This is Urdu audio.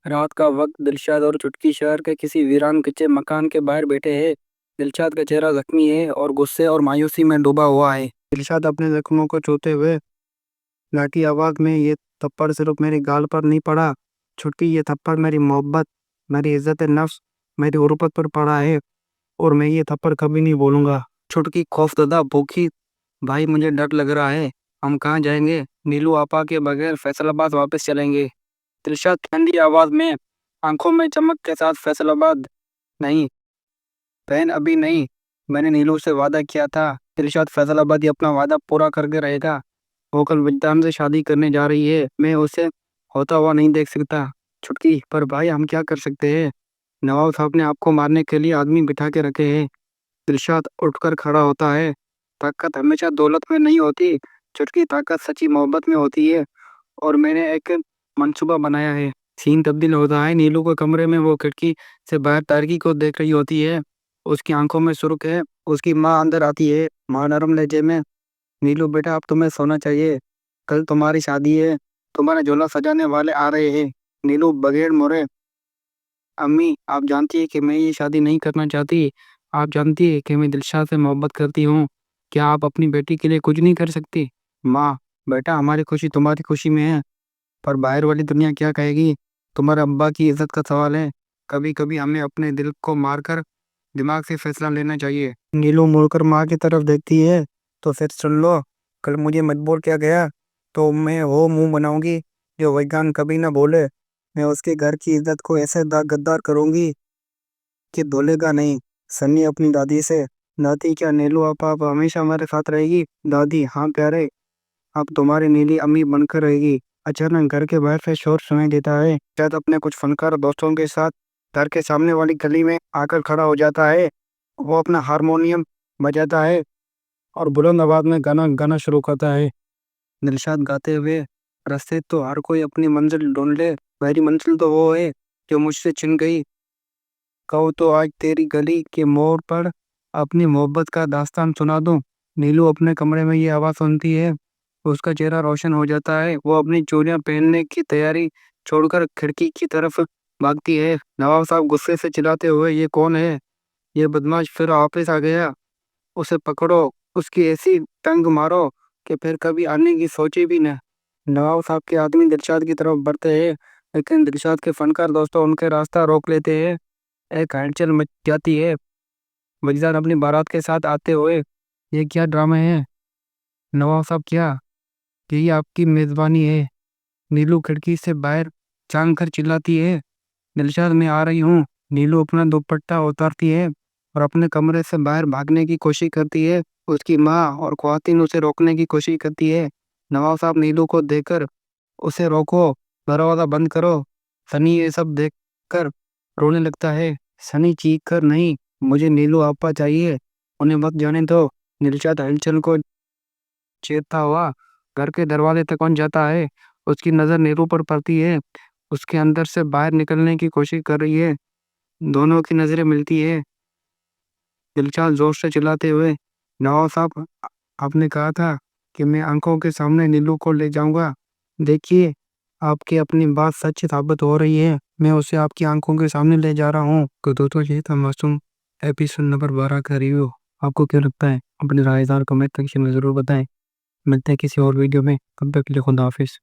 رات کا وقت دلشاد اور چٹکی شہر کے کسی ویران کچے مکان کے باہر بیٹھے ہیں۔ دلشاد کا چہرہ زخمی ہے اور غصے اور مایوسی میں ڈوبا ہوا ہے۔ دلشاد اپنے زخموں کو چھوتے ہوئے لاٹھی آواز میں، یہ تھپڑ صرف میری گال پر نہیں پڑا چھٹکی، یہ تھپڑ میری محبت، میری عزت نفس، میری عربت پر پڑا ہے اور میں یہ تھپڑ کبھی نہیں بولوں گا۔ چھٹکی خوف زدہ بھوکی، بھائی مجھے ڈر لگ رہا ہے، ہم کہاں جائیں گے؟ نیلو آپا کے بغیر فیصل آباد واپس چلیں گے؟ دلشاد ٹھنڈی آواز میں، آنکھوں میں چمک کے ساتھ، فیصل آباد نہیں بہن، ابھی نہیں، میں نے نیلو سے وعدہ کیا تھا۔ دلشاد فیصل آباد ہی اپنا وعدہ پورا کر کے رہے گا، وہ کل وجدان سے شادی کرنے جا رہی ہے، میں اسے ہوتا ہوا نہیں دیکھ سکتا۔ چھٹکی، پر بھائی ہم کیا کر سکتے ہیں؟ نواب صاحب نے آپ کو مارنے کے لیے آدمی بٹھا کے رکھے ہیں۔ دلشاد اٹھ کر کھڑا ہوتا ہے، طاقت ہمیشہ دولت میں نہیں ہوتی چھٹکی، طاقت سچی محبت میں ہوتی ہے، اور میں نے ایک منصوبہ بنایا ہے۔ سین تبدیل ہوتا ہے، نیلو کے کمرے میں وہ کھڑکی سے باہر تاریکی کو دیکھ رہی ہوتی ہے، اس کی آنکھوں میں سرخ ہے۔ اس کی ماں اندر آتی ہے، ماں نرم لہجے میں، نیلو بیٹا اب تمہیں سونا چاہیے، کل تمہاری شادی ہے، تمہارے جھولا سجانے والے آ رہے ہیں۔ نیلو بغیر مرے، امی آپ جانتی ہے کہ میں یہ شادی نہیں کرنا چاہتی، آپ جانتی ہے کہ میں دلشاد سے محبت کرتی ہوں، کیا آپ اپنی بیٹی کے لیے کچھ نہیں کر سکتی؟ ماں، بیٹا ہماری خوشی تمہاری خوشی میں ہے، پر باہر والی دنیا کیا کہے گی؟ تمہارے ابا کی عزت کا سوال ہے، کبھی کبھی ہمیں اپنے دل کو مار کر دماغ سے فیصلہ لینا چاہیے۔ نیلو مڑ کر ماں کی طرف دیکھتی ہے، تو پھر سن لو، کل مجھے مجبور کیا گیا تو میں وہ منہ بناؤں گی جو ویگان کبھی نہ بولے، میں اس کے گھر کی عزت کو ایسے غدار کروں گی کہ دھولے گا نہیں۔ سنی اپنی دادی سے، دادی کیا نیلو آپ ہمیشہ ہمارے ساتھ رہے گی؟ دادی ہاں پیارے، اب تمہاری نیلی امی بن کر رہے گی۔ اچانک گھر کے باہر سے شور سنائی دیتا ہے، شاید اپنے کچھ فنکار دوستوں کے ساتھ گھر کے سامنے والی گلی میں آ کر کھڑا ہو جاتا ہے۔ وہ اپنا ہارمونیم بجاتا ہے اور بلند آواز میں گانا گانا شروع کرتا ہے، دلشاد گاتے ہوئے، رستے تو ہر کوئی اپنی منزل ڈھونڈ لے، میری منزل تو وہ ہے جو مجھ سے چھن گئی، کہو تو آج تیری گلی کے موڑ پر اپنی محبت کا داستان سنا دوں۔ نیلو اپنے کمرے میں یہ آواز سنتی ہے، اس کا چہرہ روشن ہو جاتا ہے، وہ اپنی چوڑیاں پہننے کی تیاری چھوڑ کر کھڑکی کی طرف بھاگتی ہے۔ نواب صاحب غصے سے چلاتے ہوئے، یہ کون ہے؟ یہ بدماش پھر واپس آ گیا، اسے پکڑو، اس کی ایسی ٹنگ مارو کہ پھر کبھی آنے کی سوچی بھی نہ۔ نواب صاحب کے آدمی دلشاد کی طرف بڑھتے ہیں، لیکن دلشاد کے فنکار دوستوں ان کے راستہ روک لیتے ہیں، ایک ہلچل مچ جاتی ہے، وجدان اپنی بارات کے ساتھ آتے ہوئے، یہ کیا ڈرامہ ہے نواب صاحب، کیا یہی آپ کی میزبانی ہے؟ نیلو کھڑکی سے باہر جھانک کر چلاتی ہے، دلشاد میں آ رہی ہوں۔ نیلو اپنا دوپٹہ اتارتی ہے اور اپنے کمرے سے باہر بھاگنے کی کوشش کرتی ہے، اس کی ماں اور خواتین اسے روکنے کی کوشش کرتی ہے۔ نواب صاحب نیلو کو دیکھ کر، اسے روکو، دروازہ بند کرو۔ سنی یہ سب دیکھ کر رونے لگتا ہے، سنی چیخ کر، نہیں مجھے نیلو آپا چاہیے، انہیں مت جانے دو۔ دلشاد ہلچل کو چیرتا ہوا گھر کے دروازے تک پہنچ جاتا ہے، اس کی نظر نیلو پر پڑتی ہے، اس کے اندر سے باہر نکلنے کی کوشش کر رہی ہے، دونوں کی نظریں ملتی ہے۔ دلشاد زور سے چلاتے ہوئے، نواب صاحب آپ نے کہا تھا کہ میں آنکھوں کے سامنے نیلو کو لے جاؤں گا، دیکھیے آپ کی اپنی بات سچ ثابت ہو رہی ہے، میں اسے آپ کی آنکھوں کے سامنے لے جا رہا ہوں۔ تو دوستوں یہ تھا معصوم ایپیسوڈ نمبر 12 کا ریویو، آپ کو کیا لگتا ہے اپنی رائے دار کمنٹ سیکشن میں ضرور بتائیں۔ ملتے ہیں کسی اور ویڈیو میں، تب تک کے لیے خدا حافظ۔